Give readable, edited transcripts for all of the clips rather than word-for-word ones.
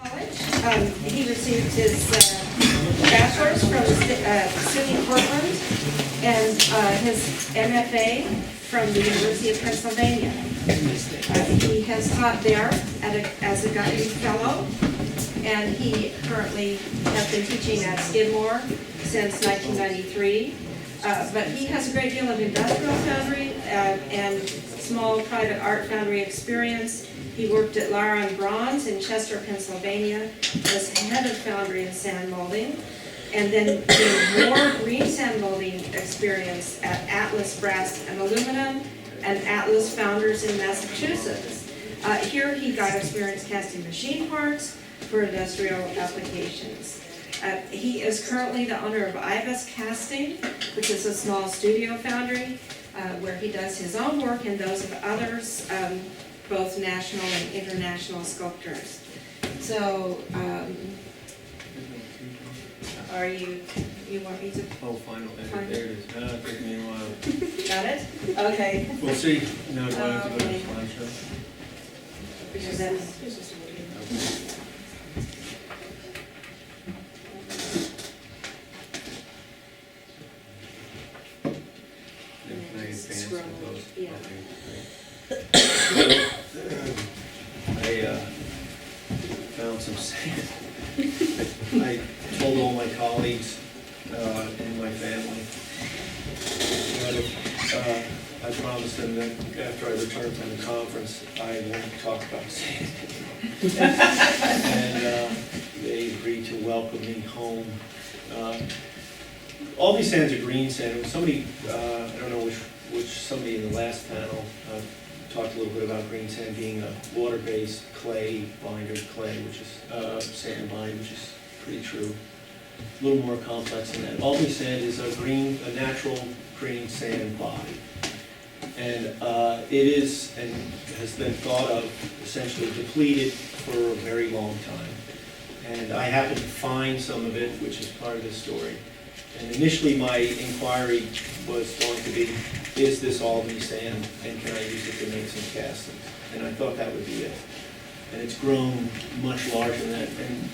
College. He received his bachelor's from SUNY Portland and his MFA from the University of Pennsylvania. He has taught there as a Galt fellow, and he currently has been teaching at Skidmore since 1993. But he has a great deal of industrial foundry and small private art foundry experience. He worked at Lara and Bronze in Chester, Pennsylvania, as head of foundry and sand molding, and then gained more green sand molding experience at Atlas Brass and Aluminum and Atlas Founders in Massachusetts. Here he got experience casting machine parts for industrial applications. He is currently the owner of Ibis Casting, which is a small studio foundry where he does his own work and those of others, both national and international sculptors. So, are you want me to? Oh, final edit, there it is. It took me a while. Got it? Okay. We'll see. No, do I have to go to the slideshow? Because that's, Can I advance with those? Yeah. Okay, great. I found some sand. I told all my colleagues and my family that I promised them that after I returned from the conference, I won't talk about sand and they agreed to welcome me home. All these sands are green sand. Somebody, I don't know which somebody in the last panel talked a little bit about green sand being a water-based clay, bindered clay, which is sand bind, which is pretty true. A little more complex than that. Albany sand is a natural green sand body. And it is, and has been thought of, essentially depleted for a very long time. And I happened to find some of it, which is part of this story. And initially my inquiry was going to be, is this Albany sand, and can I use it to make some castings? And I thought that would be it. And it's grown much larger than that. And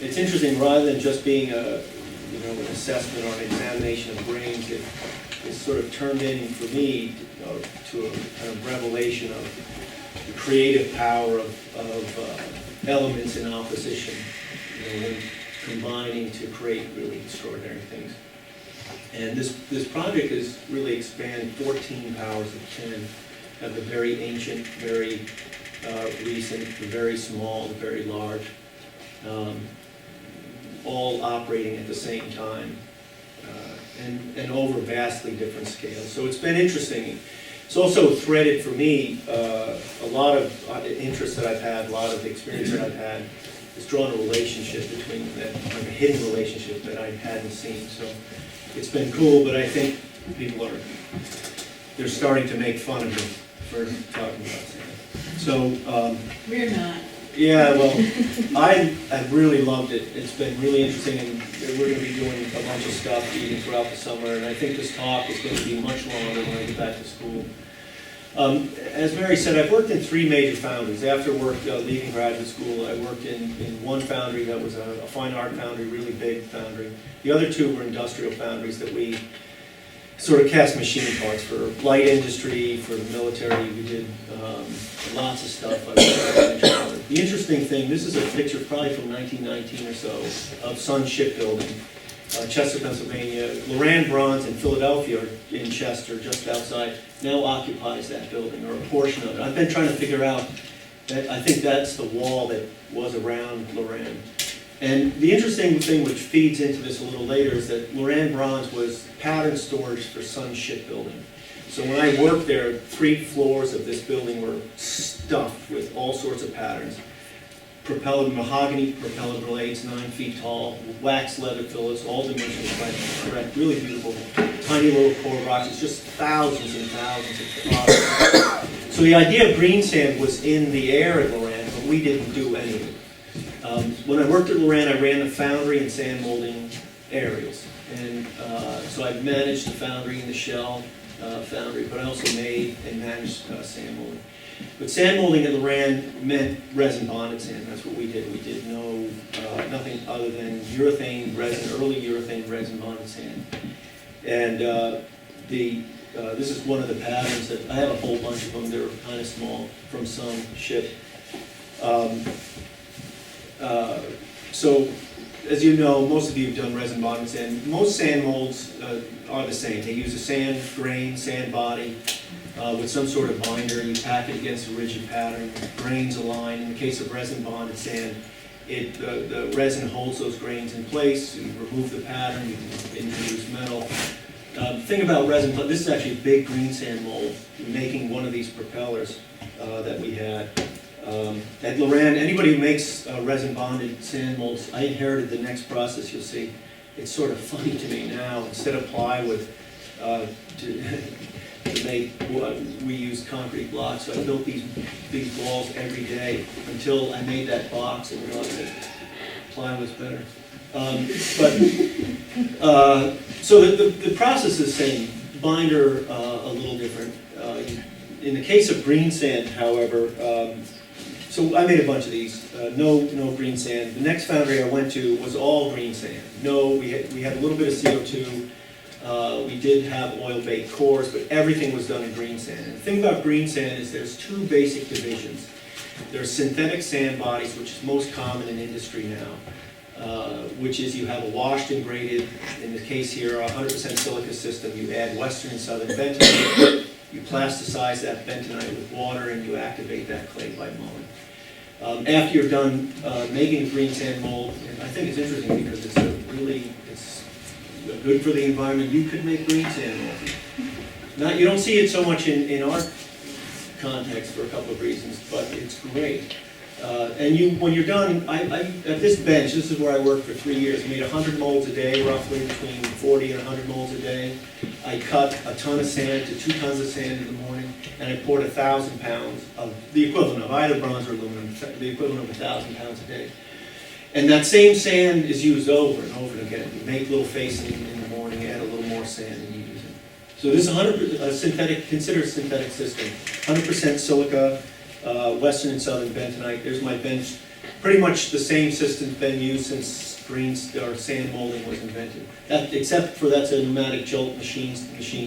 it's interesting, rather than just being an assessment or an examination of grains, it's sort of turned in, for me, to a kind of revelation of the creative power of elements in opposition, and combining to create really extraordinary things. And this project has really expanded 14 powers of 10 of the very ancient, very recent, the very small, the very large, all operating at the same time and over vastly different scales. So it's been interesting. It's also threaded for me a lot of interest that I've had, a lot of experience that I've had. It's drawn a relationship between that, like a hidden relationship that I hadn't seen. So it's been cool, but I think people they're starting to make fun of me for talking about sand. So we're not. Yeah, well, I really loved it. It's been really interesting, and we're going to be doing a bunch of stuff even throughout the summer, and I think this talk is going to be much longer when I get back to school. As Mary said, I've worked in 3 major foundries. After leaving graduate school, I worked in one foundry that was a fine art foundry, really big foundry. The other 2 were industrial foundries that we sort of cast machine parts for light industry, for the military. We did lots of stuff. The interesting thing, this is a picture probably from 1919 or so of Sun Shipbuilding, Chester, Pennsylvania. Loran Bronze in Philadelphia, in Chester, just outside, now occupies that building, or a portion of it. I've been trying to figure out, I think that's the wall that was around Loran. And the interesting thing which feeds into this a little later is that Loran Bronze was pattern storage for Sun Shipbuilding. So when I worked there, 3 floors of this building were stuffed with all sorts of patterns. Mahogany propeller blades, 9 feet tall, wax leather fillets, all dimensions correct, really beautiful, tiny little core rocks. It's just thousands and thousands of products. So the idea of green sand was in the air at Loran, but we didn't do any of it. When I worked at Loran, I ran the foundry and sand molding areas. And so I managed the foundry and the shell foundry, but I also made and managed sand molding. But sand molding at Loran meant resin bonded sand. That's what we did. We did nothing other than urethane resin, early urethane resin bonded sand. And this is one of the patterns that I have a whole bunch of them. They're kind of small from some ship. So, as you know, most of you have done resin bonded sand. Most sand molds are the same. They use a sand grain, sand body, with some sort of binder. You pack it against a rigid pattern, grains align. In the case of resin bonded sand, the resin holds those grains in place. You remove the pattern, you can introduce metal. The thing about resin, this is actually a big green sand mold, making one of these propellers that we had. At Loran, anybody who makes resin bonded sand molds, I inherited the next process. You'll see. It's sort of funny to me now. Instead of plywood to make what we use concrete blocks, so I built these walls every day until I made that box and realized that plywood's better. So the process is the same. Binder a little different. In the case of green sand, however, so I made a bunch of these. No green sand. The next foundry I went to was all green sand. We had a little bit of CO2. We did have oil-baked cores, but everything was done in green sand. And the thing about green sand is there's two basic divisions. There's synthetic sand bodies, which is most common in industry now, which is you have a washed and graded, in the case here, 100% silica system. You add western and southern bentonite. You plasticize that bentonite with water, and you activate that clay by mowing. After you're done making a green sand mold, and I think it's interesting because it's good for the environment. You could make green sand mold. You don't see it so much in our context for a couple of reasons, but it's great. And when you're done, at this bench, this is where I worked for 3 years, made 100 molds a day, roughly between 40 and 100 molds a day. I cut a ton of sand to 2 tons of sand in the morning, and I poured 1,000 pounds of the equivalent of either bronze or aluminum, the equivalent of 1,000 pounds a day. And that same sand is used over and over again. You make little facing in the morning, add a little more sand, and you use it. So this is 100% synthetic, considered a synthetic system. 100% silica, western and southern bentonite. There's my bench. Pretty much the same system's been used since sand molding was invented. Except for that's a pneumatic jolt machine,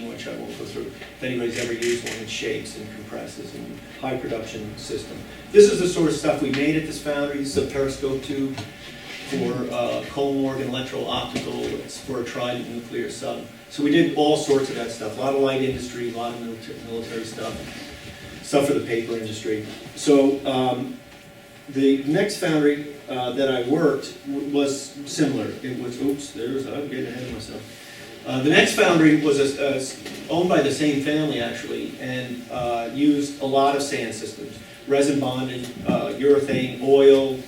which I won't go through. If anybody's ever used one, it shakes and compresses and high production system. This is the sort of stuff we made at this foundry. This is a periscope tube for Kohlmorgen electro-optical. It's for a Trident nuclear sub. So we did all sorts of that stuff. A lot of light industry, a lot of military stuff for the paper industry. So the next foundry that I worked was similar. It was, I'm getting ahead of myself. The next foundry was owned by the same family, actually, and used a lot of sand systems. Resin bonded, urethane, oil,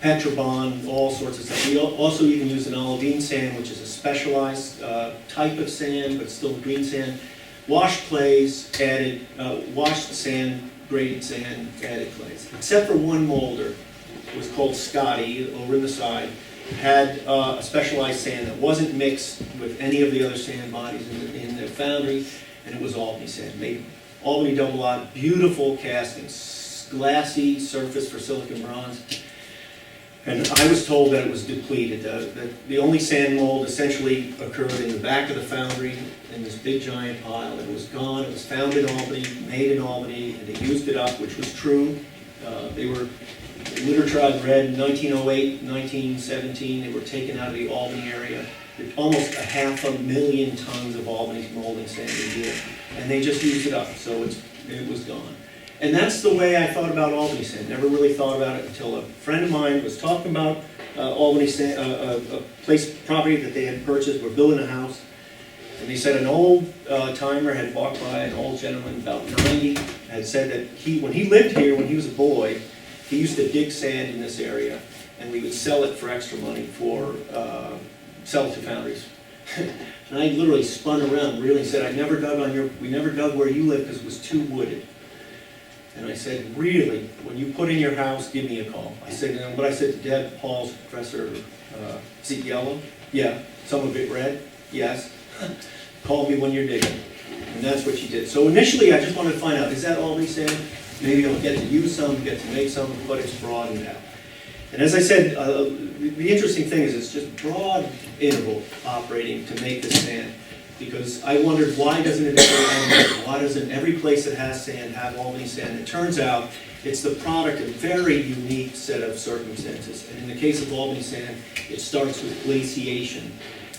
Petrobond, all sorts of stuff. We also even used an olivine sand, which is a specialized type of sand, but still green sand. Washed clays, added, washed sand, graded sand, added clays. Except for one molder, it was called Scotty, over in the side, had a specialized sand that wasn't mixed with any of the other sand bodies in the foundry, and it was Albany sand. Made Albany double lot, beautiful castings, glassy surface for silicon bronze. And I was told that it was depleted. The only sand mold essentially occurred in the back of the foundry in this big giant pile. It was gone. It was found in Albany, made in Albany, and they used it up, which was true. They were, literature I've read, 1908, 1917, they were taken out of the Albany area. Almost 500,000 tons of Albany molding sand a year. And they just used it up, so it was gone. And that's the way I thought about Albany sand. Never really thought about it until a friend of mine was talking about Albany sand, a property that they had purchased. We're building a house. And they said an old timer had walked by, an old gentleman about 90, had said that when he lived here, when he was a boy, he used to dig sand in this area, and we would sell it for extra money sell it to foundries. And I literally spun around, really said, we never dug where you live because it was too wooded. And I said, really, when you put in your house, give me a call. I said, and what I said to Deb, Paul's professor, is it yellow? Yeah. Some of it red? Yes. Call me when you're digging. And that's what she did. So initially, I just wanted to find out, is that Albany sand? Maybe I'll get to use some, get to make some, but it's broadened out. And as I said, the interesting thing is it's just broad interval operating to make the sand. Because I wondered, why doesn't every place that has sand have Albany sand? It turns out it's the product of a very unique set of circumstances. And in the case of Albany sand, it starts with glaciation,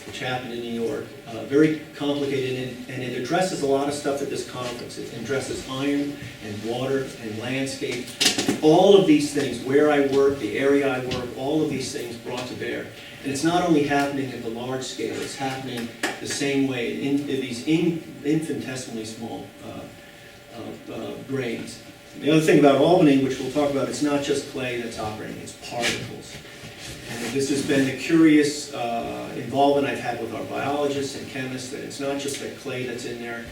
which happened in New York. Very complicated, and it addresses a lot of stuff at this conference. It addresses iron and water and landscape. All of these things, where I work, the area I work, all of these things brought to bear. And it's not only happening at the large scale, it's happening the same way in these infinitesimally small grains. The other thing about Albany, which we'll talk about, it's not just clay that's operating, it's particles. And this has been the curious involvement I've had with our biologists and chemists, that it's not just that clay that's in there,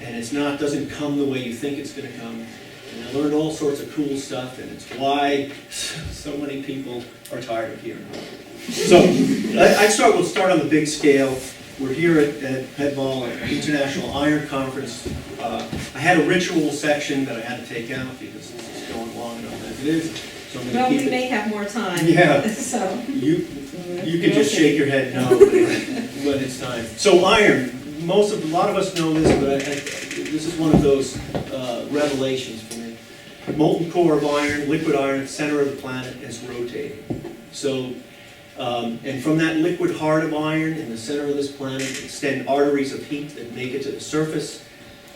and doesn't come the way you think it's going to come. And I learned all sorts of cool stuff, and it's why so many people are tired of hearing about it. So we'll start on the big scale. We're here at Pedvale, an International Iron Conference. I had a ritual section that I had to take out because this is going long enough as it is. So I'm Well, keep we it. may have more time. Yeah. So. You can just shake your head no when it's time. So iron, a lot of us know this, but this is one of those revelations for me. Molten core of iron, liquid iron, center of the planet, and it's rotating. So, and from that liquid heart of iron in the center of this planet extend arteries of heat that make it to the surface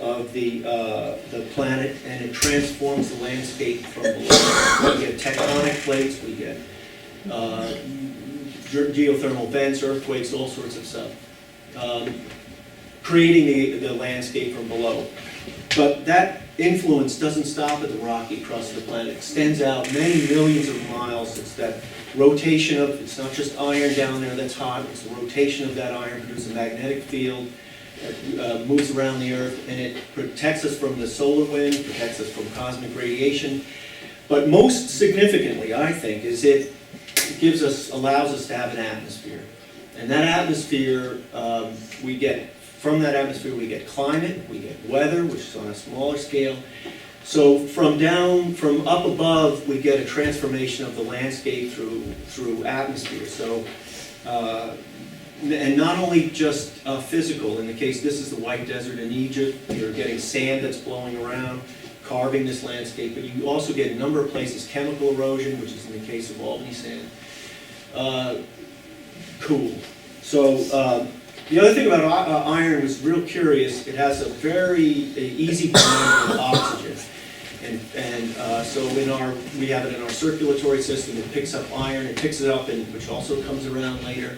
of the planet, and it transforms the landscape from below. We get tectonic plates, we get geothermal vents, earthquakes, all sorts of stuff, creating the landscape from below. But that influence doesn't stop at the rocky crust of the planet. It extends out many millions of miles. It's that rotation of, it's not just iron down there that's hot, it's the rotation of that iron produces a magnetic field that moves around the Earth, and it protects us from the solar wind, protects us from cosmic radiation. But most significantly, I think, is it allows us to have an atmosphere. And that atmosphere, from that atmosphere we get climate, we get weather, which is on a smaller scale. So from up above, we get a transformation of the landscape through atmosphere. So, and not only just physical. In the case, this is the White Desert in Egypt. You're getting sand that's blowing around, carving this landscape. But you also get a number of places chemical erosion, which is in the case of Albany sand. Cool. So the other thing about iron was real curious. It has a very easy bond with oxygen. And so we have it in our circulatory system. It picks up iron, it picks it up, which also comes around later.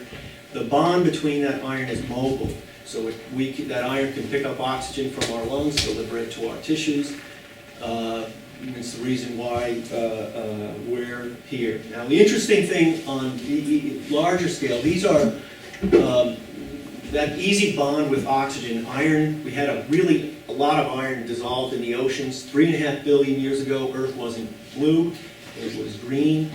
The bond between that iron is mobile. So that iron can pick up oxygen from our lungs, deliver it to our tissues. It's the reason why we're here. Now, the interesting thing on the larger scale, these are that easy bond with oxygen. Iron, we had a lot of iron dissolved in the oceans. 3.5 billion years ago, Earth wasn't blue, it was green.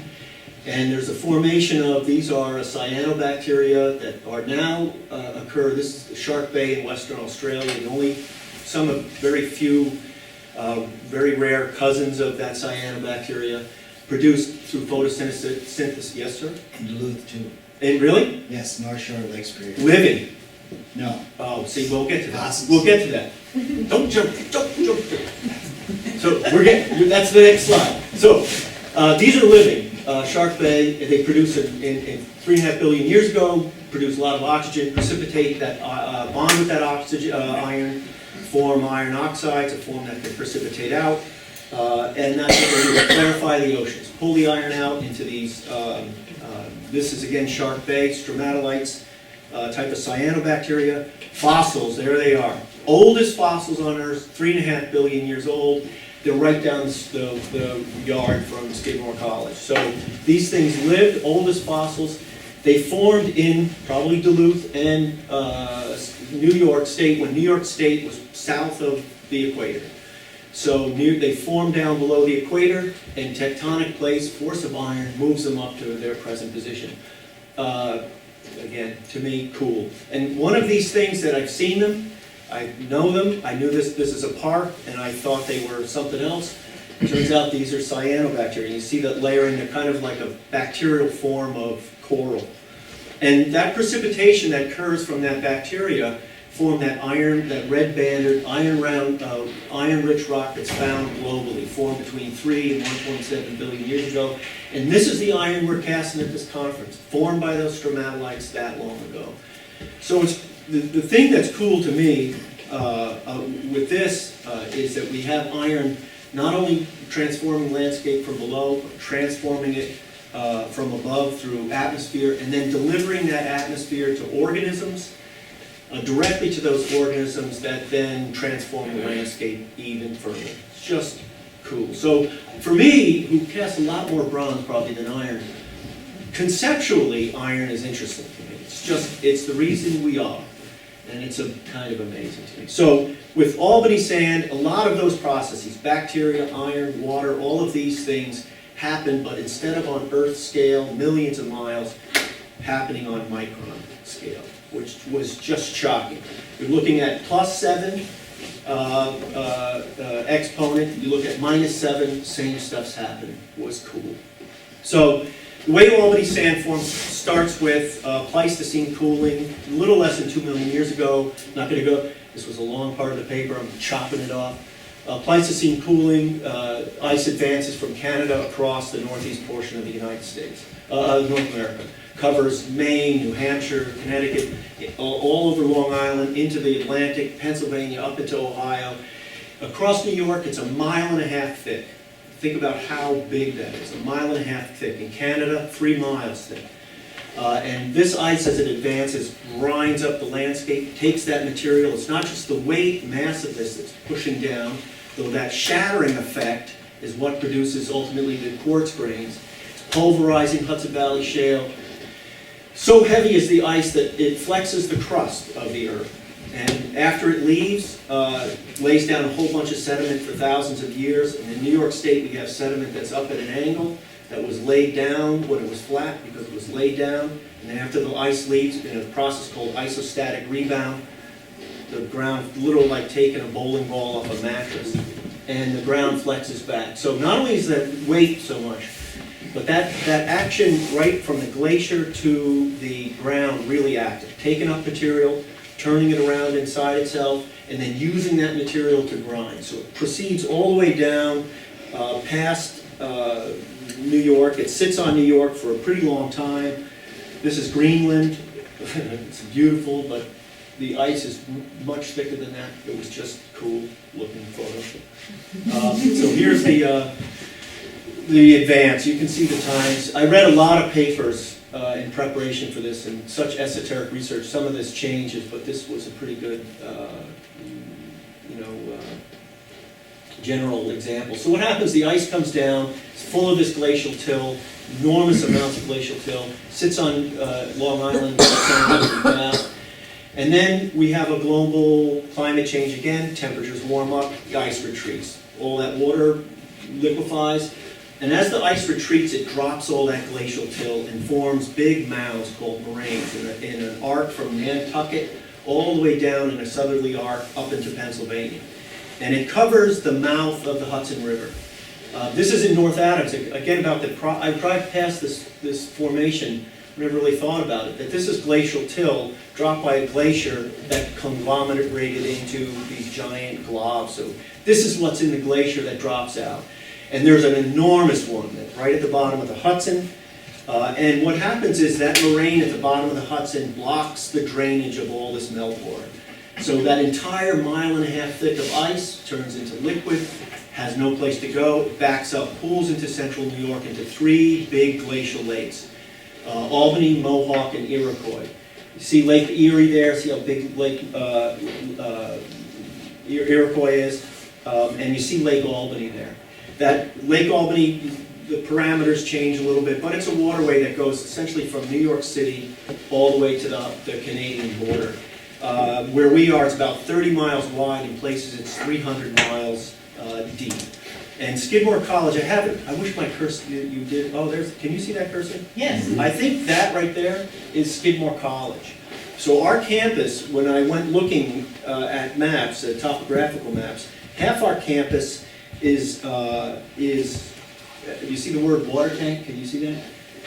And there's a formation of, these are cyanobacteria that are now occur. This is Shark Bay in Western Australia. Some of very few, very rare cousins of that cyanobacteria produced through photosynthesis. Yes, sir? In Duluth, too. And really? Yes, North Shore Lake Superior. Living? No. Oh, see, we'll get to that. Fossils. We'll get to that. Don't jump. So that's the next slide. So these are living. Shark Bay, they produce in 3.5 billion years ago, produce a lot of oxygen, precipitate that, bond with that oxygen, iron, form iron oxides, a form that can precipitate out, and that's what they do, clarify the oceans, pull the iron out into these, this is again Shark Bay, stromatolites, type of cyanobacteria, fossils, there they are. Oldest fossils on Earth, 3.5 billion years old. They're right down the yard from Skidmore College. So these things lived, oldest fossils. They formed in probably Duluth and New York State, when New York State was south of the equator. So they formed down below the equator, and tectonic plates, force of iron, moves them up to their present position. Again, to me, cool. And one of these things that I've seen them, I know them, I knew this is a park, and I thought they were something else. Turns out these are cyanobacteria. You see that layering, they're kind of like a bacterial form of coral. And that precipitation that occurs from that bacteria form that iron, that red banded, iron-rich rock that's found globally, formed between 3 and 1.7 billion years ago. And this is the iron we're casting at this conference, formed by those stromatolites that long ago. So it's, the thing that's cool to me with this is that we have iron not only transforming landscape from below, but transforming it from above through atmosphere, and then delivering that atmosphere to organisms, directly to those organisms that then transform the landscape even further. It's just cool. So for me, who casts a lot more bronze probably than iron, conceptually iron is interesting to me. It's the reason we are. And it's kind of amazing to me. So with Albany sand, a lot of those processes, bacteria, iron, water, all of these things happen, but instead of on Earth scale, millions of miles, happening on micron scale, which was just shocking. You're looking at +7 exponent, you look at -7, same stuff's happening. Was cool. So the way Albany sand forms starts with Pleistocene cooling, a little less than 2 million years ago. Not going to go, this was a long part of the paper, I'm chopping it off. Pleistocene cooling, ice advances from Canada across the northeast portion of the United States, North America. Covers Maine, New Hampshire, Connecticut, all over Long Island, into the Atlantic, Pennsylvania, up into Ohio. Across New York, it's 1.5 miles thick. Think about how big that is, 1.5 miles thick. In Canada, 3 miles thick. And this ice, as it advances, grinds up the landscape, takes that material. It's not just the weight, mass of this that's pushing down, though that shattering effect is what produces ultimately the quartz grains. It's pulverizing Hudson Valley shale. So heavy is the ice that it flexes the crust of the earth. And after it leaves, lays down a whole bunch of sediment for thousands of years. And in New York State, we have sediment that's up at an angle that was laid down when it was flat because it was laid down. And then after the ice leaves, in a process called isostatic rebound, the ground, literally like taking a bowling ball off a mattress, and the ground flexes back. So not only is that weight so much, but that action right from the glacier to the ground really active. Taking up material, turning it around inside itself, and then using that material to grind. So it proceeds all the way down past New York. It sits on New York for a pretty long time. This is Greenland. It's beautiful, but the ice is much thicker than that. It was just cool looking photo. So here's the advance. You can see the times. I read a lot of papers in preparation for this and such esoteric research. Some of this changes, but this was a pretty good, general example. So what happens, the ice comes down, it's full of this glacial till, enormous amounts of glacial till, sits on Long Island, and then we have a global climate change again, temperatures warm up, the ice retreats. All that water liquefies, and as the ice retreats, it drops all that glacial till and forms big mounds called moraines in an arc from Nantucket all the way down in a southerly arc up into Pennsylvania. And it covers the mouth of the Hudson River. This is in North Adams. Again, I drive past this formation, never really thought about it, that this is glacial till dropped by a glacier that conglomerated into these giant globs. So this is what's in the glacier that drops out. And there's an enormous one that's right at the bottom of the Hudson. And what happens is that moraine at the bottom of the Hudson blocks the drainage of all this meltwater. So that entire 1.5 miles thick of ice turns into liquid, has no place to go, it backs up, pools into central New York into 3 big glacial lakes. Albany, Mohawk, and Iroquois. You see Lake Erie there, see how big Lake Iroquois is, and you see Lake Albany there. That Lake Albany, the parameters change a little bit, but it's a waterway that goes essentially from New York City all the way to the Canadian border. Where we are, it's about 30 miles wide. In places, it's 300 miles deep. And Skidmore College, I wish my cursor, you did, oh, can you see that cursor? Yes. I think that right there is Skidmore College. So our campus, when I went looking at maps, topographical maps, half our campus you see the word water tank? Can you see that?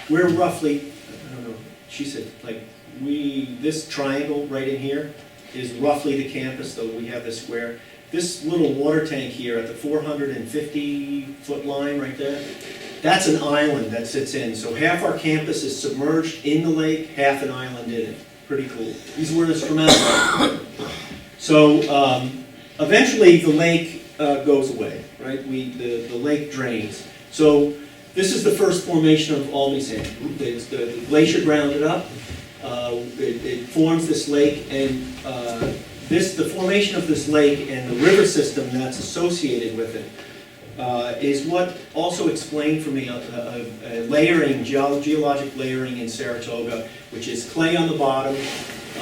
We're roughly, I don't know, she said, like, this triangle right in here is roughly the campus, though we have this square. This little water tank here at the 450-foot line right there, that's an island that sits in. So half our campus is submerged in the lake, half an island in it. Pretty cool. These were instrumental. So eventually the lake goes away, right? The lake drains. So this is the first formation of Albany sand. The glacier ground it up. It forms this lake, and the formation of this lake and the river system that's associated with it is what also explained for me a layering, geologic layering in Saratoga, which is clay on the bottom,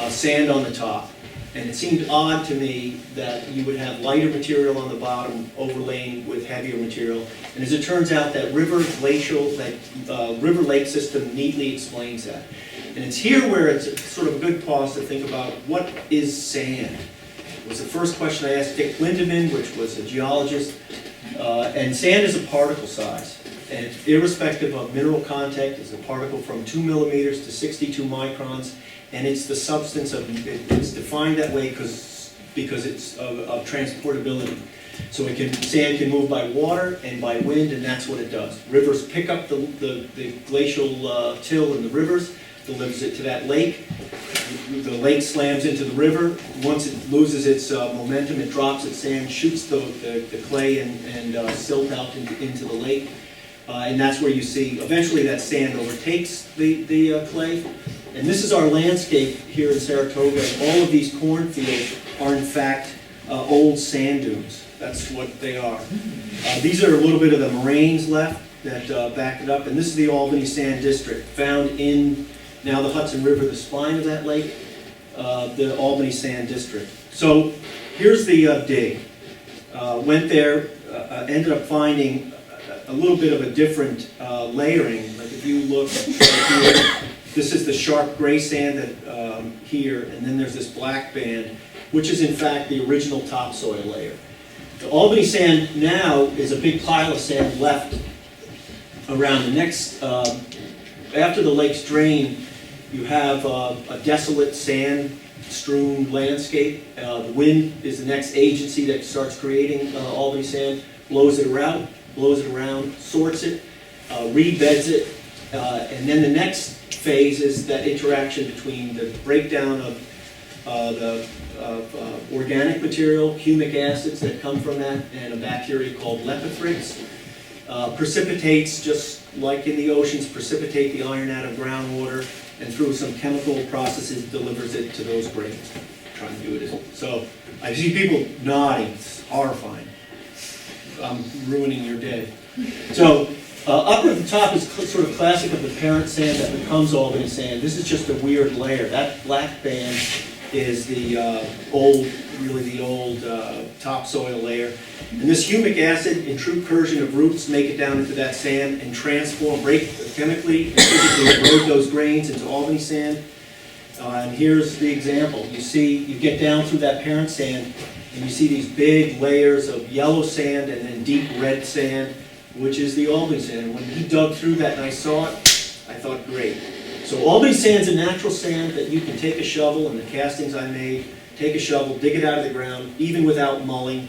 sand on the top. And it seemed odd to me that you would have lighter material on the bottom overlaying with heavier material. And as it turns out, that river lake system neatly explains that. And it's here where it's sort of a good pause to think about what is sand. It was the first question I asked Dick Lindeman, which was a geologist. And sand is a particle size. And irrespective of mineral content, it's a particle from 2 millimeters to 62 microns. And it's the substance of, it's defined that way because it's of transportability. So sand can move by water and by wind, and that's what it does. Rivers pick up the glacial till in the rivers, delivers it to that lake. The lake slams into the river. Once it loses its momentum, it drops its sand, shoots the clay and silt out into the lake. And that's where you see, eventually that sand overtakes the clay. And this is our landscape here in Saratoga. All of these cornfields are in fact old sand dunes. That's what they are. These are a little bit of the moraines left that back it up. And this is the Albany Sand District, found in now the Hudson River, the spine of that lake, the Albany Sand District. So here's the dig. Went there, ended up finding a little bit of a different layering. Like if you look right here, this is the sharp gray sand that here, and then there's this black band, which is in fact the original topsoil layer. The Albany sand now is a big pile of sand left around the next, after the lakes drain, you have a desolate sand-strewn landscape. The wind is the next agency that starts creating Albany sand, blows it around, sorts it, rebeds it, and then the next phase is that interaction between the breakdown of organic material, humic acids that come from that, and a bacteria called lepithrix. Precipitates, just like in the oceans, precipitate the iron out of groundwater, and through some chemical processes delivers it to those grains. I'm trying to do it. So I see people nodding. It's horrifying. I'm ruining your day. So up at the top is sort of classic of the parent sand that becomes Albany sand. This is just a weird layer. That black band is the old topsoil layer. And this humic acid, intrusion of roots, make it down into that sand and chemically and physically erode those grains into Albany sand. And here's the example. You get down through that parent sand, and you see these big layers of yellow sand and then deep red sand, which is the Albany sand. When he dug through that and I saw it, I thought, great. So Albany sand's a natural sand that you can take a shovel, and the castings I made, take a shovel, dig it out of the ground, even without mulling,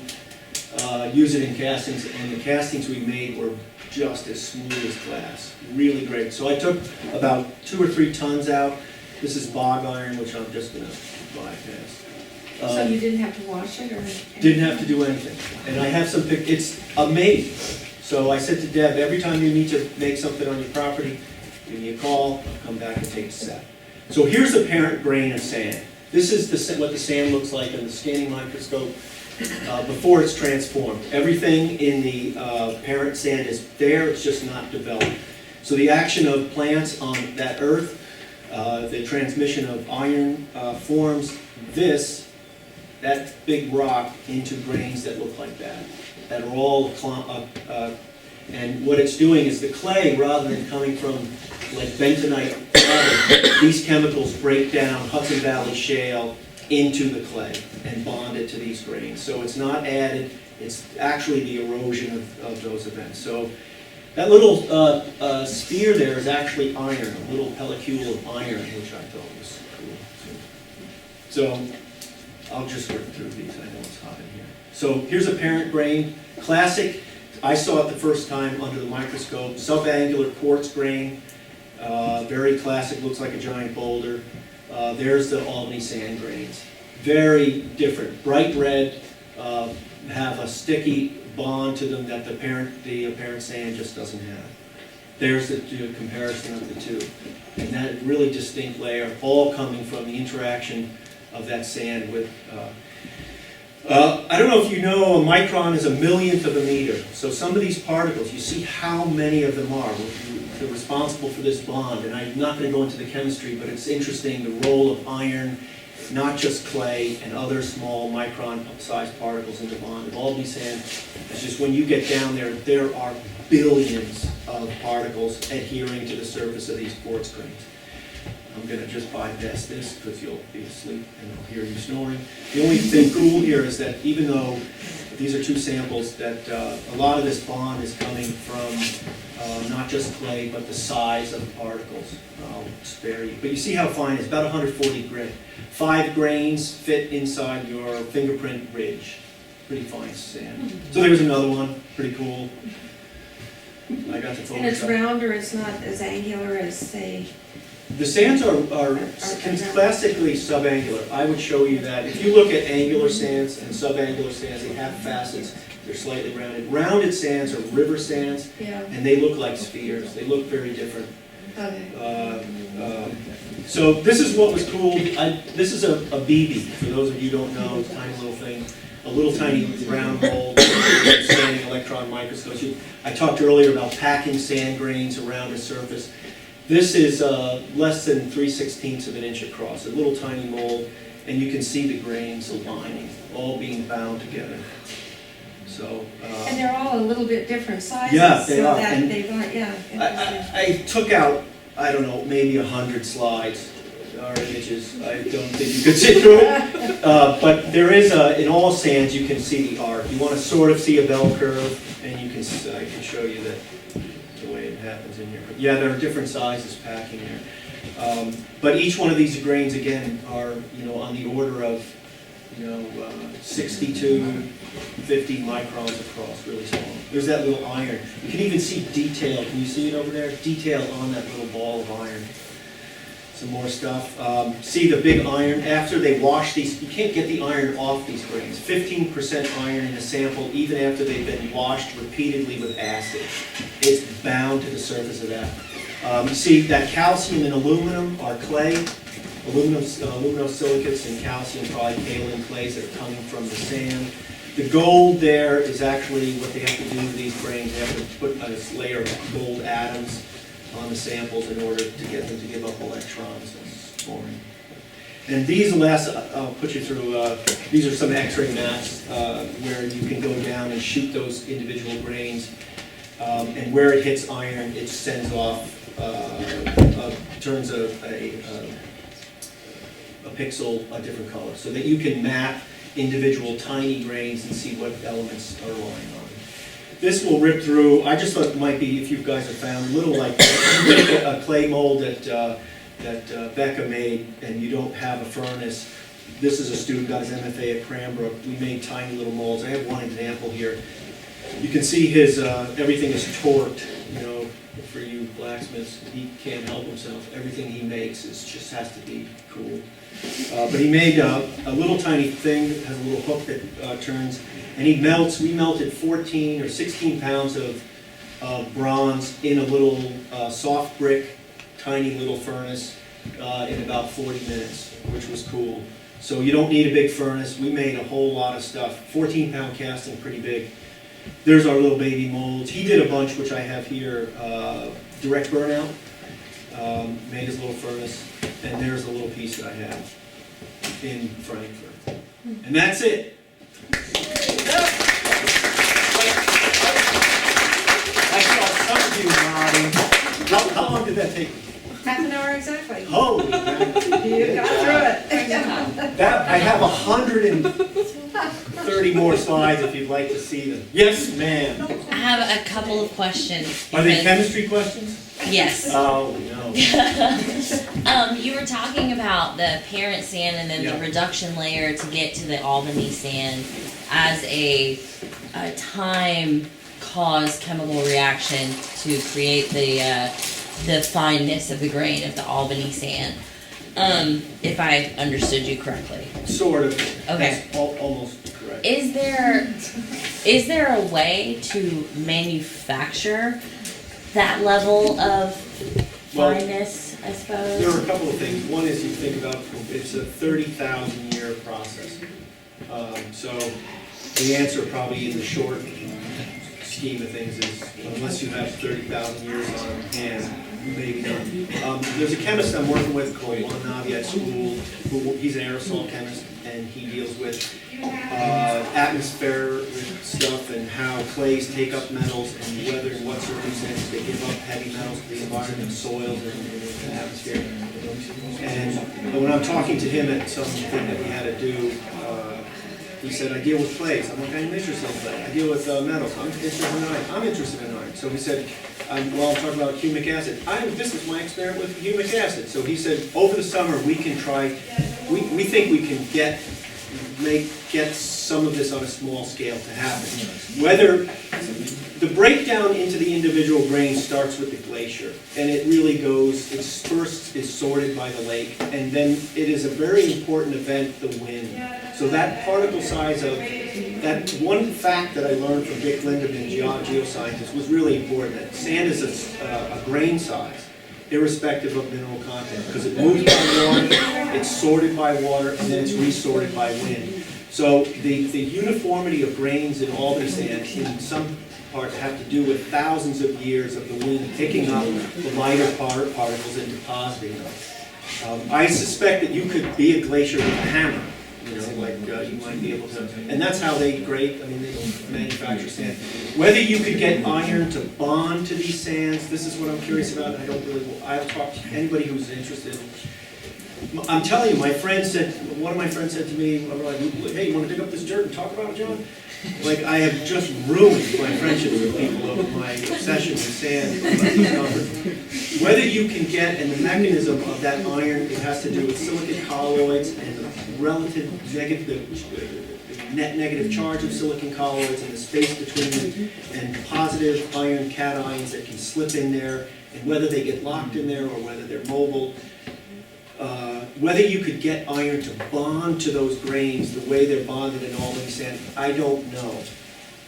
use it in castings, and the castings we made were just as smooth as glass. Really great. So I took about 2 or 3 tons out. This is bog iron, which I'm just going to bypass. So you didn't have to wash it, or? Didn't have to do anything. And I have some it's amazing. So I said to Deb, every time you need to make something on your property, give me a call, I'll come back and take a set. So here's the parent grain of sand. This is what the sand looks like in the scanning microscope before it's transformed. Everything in the parent sand is there, it's just not developed. So the action of plants on that earth, the transmission of iron forms that big rock into grains that look like that are all, and what it's doing is the clay, rather than coming from like bentonite clay, these chemicals break down Hudson Valley shale, into the clay and bond it to these grains. So it's not added, it's actually the erosion of those events. So that little sphere there is actually iron, a little pellicule of iron, which I thought was cool too. So I'll just work through these, I know it's hot in here. So here's a parent grain, classic. I saw it the first time under the microscope, subangular quartz grain, very classic, looks like a giant boulder. There's the Albany sand grains. Very different, bright red, have a sticky bond to them that the apparent sand just doesn't have. There's the comparison of the two. And that really distinct layer, all coming from the interaction of that sand with, I don't know if you know, a micron is a millionth of a meter. So some of these particles, you see how many of them are. They're responsible for this bond. And I'm not going to go into the chemistry, but it's interesting, the role of iron, not just clay, and other small micron-sized particles in the bond of Albany sand. It's just when you get down there, there are billions of particles adhering to the surface of these quartz grains. I'm going to just bypass this because you'll be asleep and I'll hear you snoring. The only thing cool here is that even though these are two samples, that a lot of this bond is coming from not just clay, but the size of the particles. I'll spare you. But you see how fine it is, about 140 grit. 5 grains fit inside your fingerprint ridge. Pretty fine sand. So there's another one, pretty cool. I got the photo. And it's rounder, it's not as angular as, say... The sands are classically subangular. I would show you that. If you look at angular sands and subangular sands, they have facets. They're slightly rounded. Rounded sands are river sands, and they look like spheres. They look very different. Okay. So this is what was cool. This is a BB, for those of you who don't know, it's a tiny little thing. A little tiny round hole, scanning electron microscopes. I talked earlier about packing sand grains around a surface. This is less than 3/16 of an inch across, a little tiny mold, and you can see the grains aligning, all being bound together. So. And they're all a little bit different sizes. Yeah, they are. That And they are, yeah. I took out, I don't know, maybe 100 slides or images. I don't think you could sit through it. But there is in all sands you can see the arc. You want to sort of see a bell curve, and you can. I can show you that. The way it happens in here. But yeah, there are different sizes packing there. But each one of these grains, again, are on the order of 62, 50 microns across, really small. There's that little iron. You can even see detail. Can you see it over there? Detail on that little ball of iron. Some more stuff. See the big iron. After they wash these, you can't get the iron off these grains. 15% iron in a sample, even after they've been washed repeatedly with acid. It's bound to the surface of that. You see that calcium and aluminum are clay. Aluminosilicates and calcium, probably kaolin clays that are coming from the sand. The gold there is actually what they have to do with these grains. They have to put a layer of gold atoms on the samples in order to get them to give up electrons. That's boring. And these last, I'll put you through, these are some X-ray maps where you can go down and shoot those individual grains. And where it hits iron, it sends off, turns a pixel a different color, so that you can map individual tiny grains and see what elements are lying on. This will rip through. I just thought it might be, if you guys have found, a little like a clay mold that Becca made, and you don't have a furnace. This is a student got his MFA at Cranbrook. We made tiny little molds. I have one example here. You can see his everything is torqued. For you blacksmiths, he can't help himself. Everything he makes just has to be cool. But he made a little tiny thing that has a little hook that turns, and he melts. We melted 14 or 16 pounds of bronze in a little soft brick, tiny little furnace in about 40 minutes, which was cool. So you don't need a big furnace. We made a whole lot of stuff. 14-pound casting, pretty big. There's our little baby molds. He did a bunch, which I have here, direct burnout. Made his little furnace, and there's a little piece that I have in Frankfurt. And that's it. I saw some of you nodding. How long did that take? Half an hour exactly. Holy man. You got through it. That, I have 130 more slides if you'd like to see them. Yes, ma'am. I have a couple of questions. Are they because- chemistry questions? Yes. Oh, no. You were talking about the parent sand and then Yeah. the reduction layer to get to the Albany sand as a time caused chemical reaction to create the fineness of the grain of the Albany sand. If I understood you correctly. Sort of. Okay. That's almost correct. Is there a way to manufacture that level of Well, fineness, I suppose? There are a couple of things. One is you think about, it's a 30,000 year process. So the answer probably in the short scheme of things is, unless you have 30,000 years on hand, maybe not. There's a chemist I'm working with called Navi at school, he's an aerosol chemist, and he deals with atmospheric stuff and how clays take up metals and whether in what circumstances they give up heavy metals to the environment, soils, and the atmosphere. And when I'm talking to him at something that we had to do, he said, I deal with clays. I'm like, I'm interested in clay. I deal with metals. I'm interested in iron. I'm interested in iron. So he said, well, I'll talk about humic acid. This is my experiment with humic acid. So he said, over the summer, we can try, we think we can get some of this on a small scale to happen. Whether the breakdown into the individual grains starts with the glacier, and it really goes, it's first is sorted by the lake, and then it is a very important event, the wind. So that particle size of, that one fact that I learned from Dick Lindemann, geoscientist, was really important, that sand is a grain size, irrespective of mineral content, because it moves by water, it's sorted by water, and then it's resorted by wind. So the uniformity of grains in Albany sand in some part have to do with thousands of years of the wind picking up the lighter particles and depositing them. I suspect that you could be a glacier with a hammer, you might be able to, and that's how they grade, they manufacture sand. Whether you could get iron to bond to these sands, this is what I'm curious about, and I've talked to anybody who's interested. I'm telling you, one of my friends said to me, hey, you want to dig up this dirt and talk about it, John? Like, I have just ruined my friendships with people over my obsession with sand. Whether you can get, and the mechanism of that iron, it has to do with silicate colloids and the relative net negative charge of silicon colloids and the space between them, and positive iron cations that can slip in there, and whether they get locked in there or whether they're mobile. Whether you could get iron to bond to those grains the way they're bonded in Albany sand, I don't know.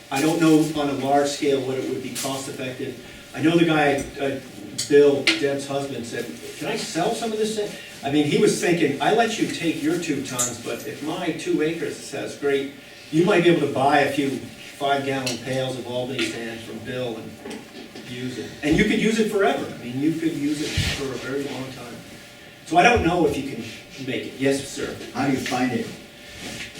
I don't know on a large scale what it would be cost effective. I know the guy, Bill, Deb's husband, said, can I sell some of this sand? He was thinking, I let you take your 2 tons, but if my 2 acres says great, you might be able to buy a few 5-gallon pails of Albany sand from Bill and use it. And you could use it forever. You could use it for a very long time. So I don't know if you can make it. Yes, sir. How do you find it?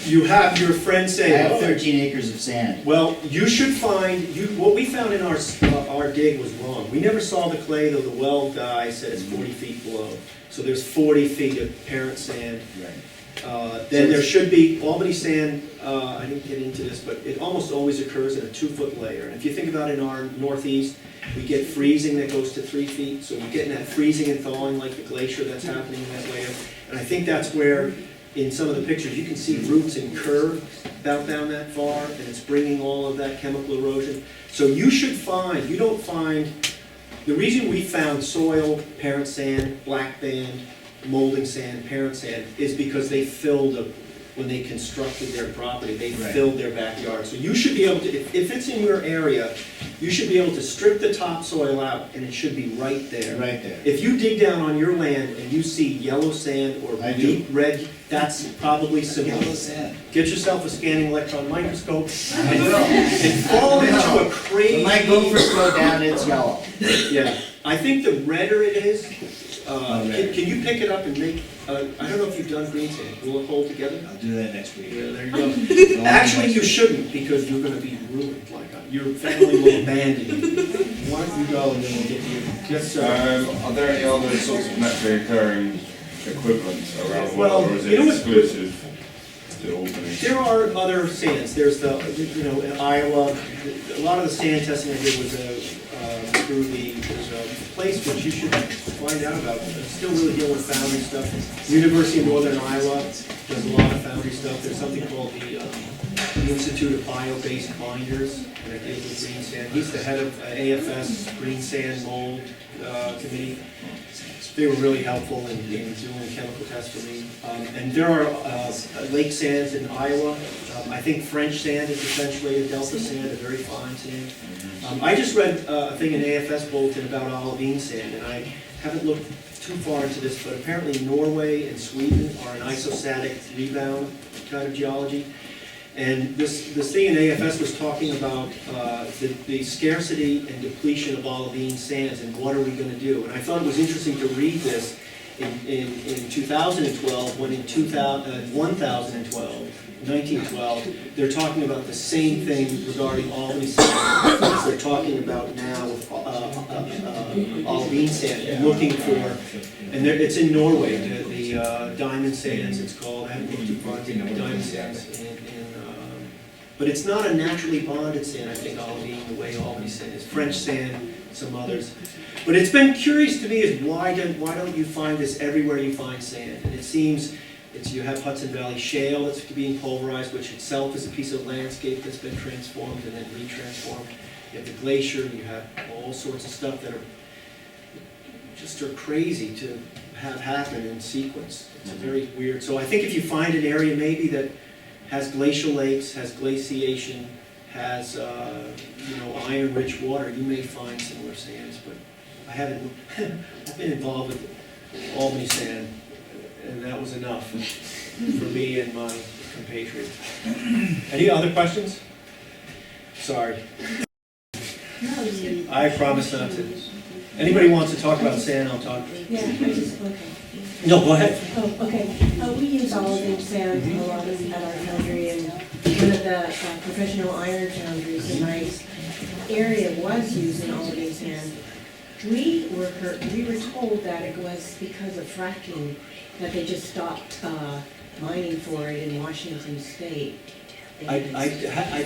You have your friend say, I have 13 acres of sand. well, you should find, what we found in our dig was wrong. We never saw the clay, though the well guy said it's 40 feet below. So there's 40 feet of parent sand. Right. Then there should be, Albany sand, I didn't get into this, but it almost always occurs in a 2-foot layer. And if you think about in our northeast, we get freezing that goes to 3 feet, so you're getting that freezing and thawing like the glacier that's happening in that layer. And I think that's where, in some of the pictures, you can see roots and curve about down that far, and it's bringing all of that chemical erosion. So you should find, the reason we found soil, parent sand, black band, molding sand, parent sand, is because they filled when they constructed their property, they filled their backyard. So you should be able to, if it's in your area, you should be able to strip the topsoil out, and it should be right there. Right there. If you dig down on your land and you see yellow sand or deep red, that's probably similar. Yellow sand. Get yourself a scanning electron microscope and fall into a crazy. When my gophers go down, it's yellow. Yeah, I think the redder it is, red. can you pick it up and make, I don't know if you've done green sand, will it hold together? I'll do that next week. Yeah, there you go. Actually, you shouldn't, because you're gonna be ruined, your family will abandon you. Why don't you go and then we'll get to you. Yes, sir. Are there any other sorts of naturally occurring equivalent around the Well, world, or is you it know what- exclusive to Albany? There are other sands. There's the, in Iowa, a lot of the sand testing I did was through there's a place which you should find out about. It's still really dealing with foundry stuff. University of Northern Iowa does a lot of foundry stuff. There's something called the Institute of Bio-Based Binders, and it deals with green sand. He's the head of AFS Green Sand Mold Committee. They were really helpful in doing chemical tests for me. And there are lake sands in Iowa. I think French sand is essentially a delta sand, a very fine sand. I just read a thing in AFS Bulletin about olivine sand, and I haven't looked too far into this, but apparently Norway and Sweden are an isostatic rebound kind of geology. And this thing in AFS was talking about the scarcity and depletion of olivine sands and what are we going to do. And I thought it was interesting to read this in 2012, when in 1912, they're talking about the same thing regarding Albany sand as they're talking about now with olivine sand, and looking for, and it's in Norway, the diamond sands it's called. I haven't looked too far into diamond sands. But it's not a naturally bonded sand, I think, olivine, the way Albany sand is. French sand, some others. But it's been curious to me is why don't you find this everywhere you find sand? And it seems you have Hudson Valley shale that's being pulverized, which itself is a piece of landscape that's been transformed and then retransformed. You have the glacier, you have all sorts of stuff that are crazy to have happen in sequence. It's very weird. So I think if you find an area maybe that has glacial lakes, has glaciation, has iron-rich water, you may find similar sands. But I haven't. I've been involved with Albany sand, and that was enough for me and my compatriots. Any other questions? Sorry. I promise not to. Anybody wants to talk about sand, I'll talk. Yeah, I just, okay. No, go ahead. Oh, okay. We use olivine sand a lot at our foundry, and one of the professional iron foundries in my area was using olivine sand. We were told that it was because of fracking that they just stopped mining for it in Washington State. I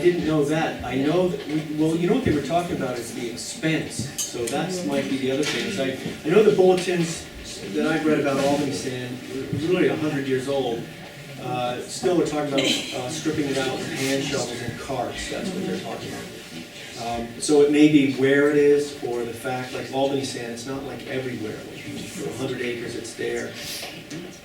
didn't know that. I know that, well, you know what they were talking about is the expense. So that might be the other thing. Is I know the bulletins that I've read about Albany sand, really 100 years old, still are talking about stripping it out with hand shovels and carts. That's what they're talking about. So it may be where it is, or the fact, like Albany sand, it's not like everywhere. Like for 100 acres, it's there.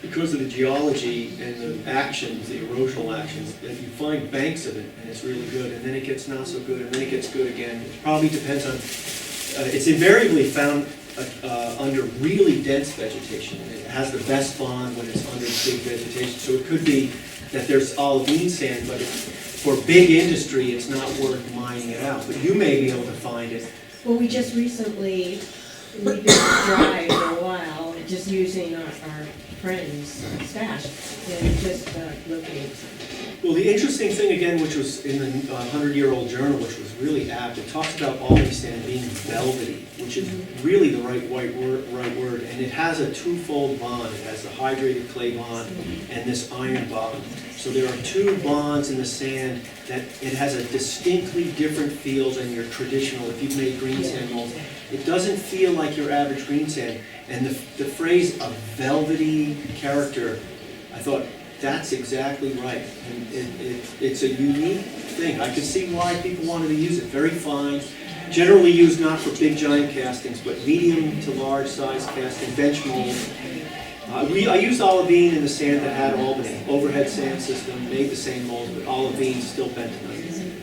Because of the geology and the actions, the erosional actions, that you find banks of it, and it's really good, and then it gets not so good, and then it gets good again. It probably depends on, it's invariably found under really dense vegetation. It has the best bond when it's under big vegetation. So it could be that there's olivine sand, but for big industry, it's not worth mining it out. But you may be able to find it. Well, we just recently, we've been dry for a while, just using our friend's stash, and just locating something. Well, the interesting thing again, which was in the 100-year-old journal, which was really apt, it talks about Albany sand being velvety, which is really the right word, and it has a twofold bond. It has the hydrated clay bond and this iron bond. So there are two bonds in the sand that it has a distinctly different feel than your traditional, if you've made green sand molds. It doesn't feel like your average green sand. And the phrase a velvety character, I thought, that's exactly right. And it's a unique thing. I could see why people wanted to use it. Very fine. Generally used not for big giant castings, but medium to large size casting, bench molds. I used olivine in the sand that had Albany. Overhead sand system, made the same molds, but olivine still bentonite.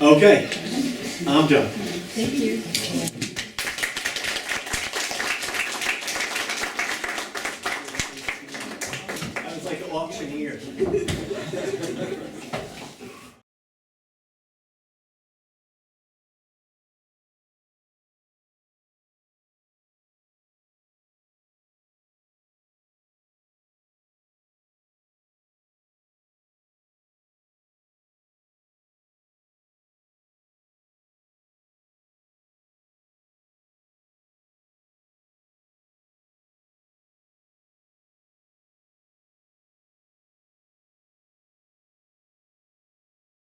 Okay, I'm done. Thank you. I was like an auctioneer.